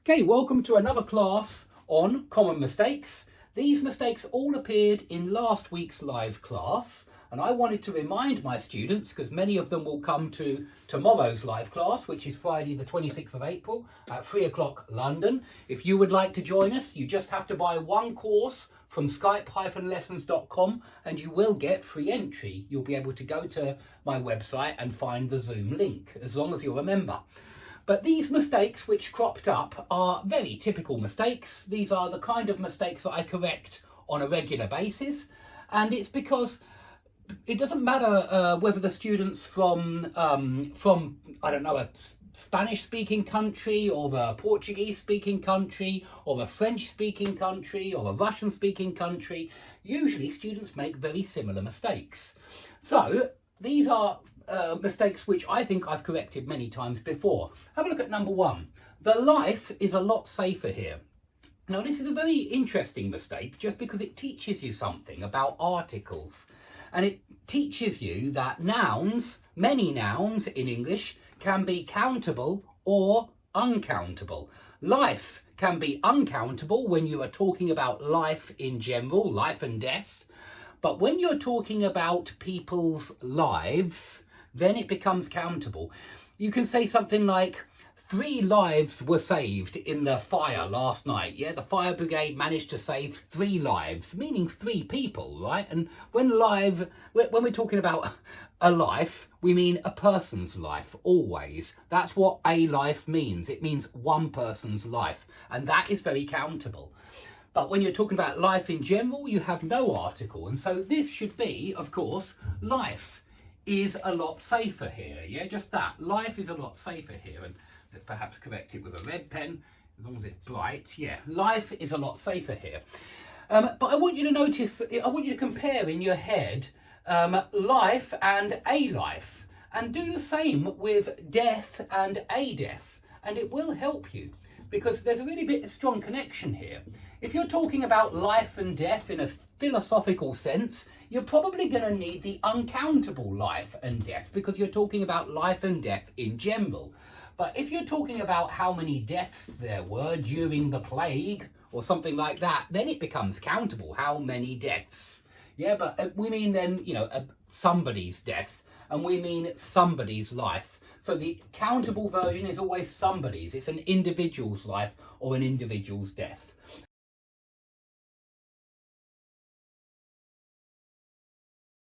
Okay, welcome to another class on common mistakes. These mistakes all appeared in last week's live class, and I wanted to remind my students, because many of them will come to tomorrow's live class, which is Friday the 26th of April at 3 o'clock London. If you would like to join us, you just have to buy one course from skype-lessons.com and you will get free entry. You'll be able to go to my website and find the Zoom link, as long as you're a member. But these mistakes which cropped up are very typical mistakes. These are the kind of mistakes that I correct on a regular basis. And it's because it doesn't matter whether the students from I don't know, a Spanish-speaking country or a Portuguese-speaking country or a French-speaking country or a Russian-speaking country. Usually students make very similar mistakes. So these are mistakes which I think I've corrected many times before. Have a look at number one. The life is a lot safer here. Now this is a very interesting mistake just because it teaches you something about articles, and it teaches you that nouns, many nouns in English, can be countable or uncountable. Life can be uncountable when you are talking about life in general, life and death, but when you're talking about people's lives, then it becomes countable. You can say something like, 3 lives were saved in the fire last night. Yeah, the fire brigade managed to save 3 lives, meaning 3 people, right? And when we're talking about a life, we mean a person's life, always. That's what a life means. It means one person's life, and that is very countable. But when you're talking about life in general, you have no article. And so this should be, of course, life is a lot safer here. Yeah, just that. Life is a lot safer here. And let's perhaps correct it with a red pen, as long as it's bright. Yeah, life is a lot safer here. But I want you to notice, I want you to compare in your head life and a life. And do the same with death and a death. And it will help you, because there's a really strong connection here. If you're talking about life and death in a philosophical sense, you're probably going to need the uncountable life and death, because you're talking about life and death in general. But if you're talking about how many deaths there were during the plague or something like that, then it becomes countable. How many deaths? Yeah, but we mean then, you know, somebody's death, and we mean somebody's life. So the countable version is always somebody's. It's an individual's life or an individual's death.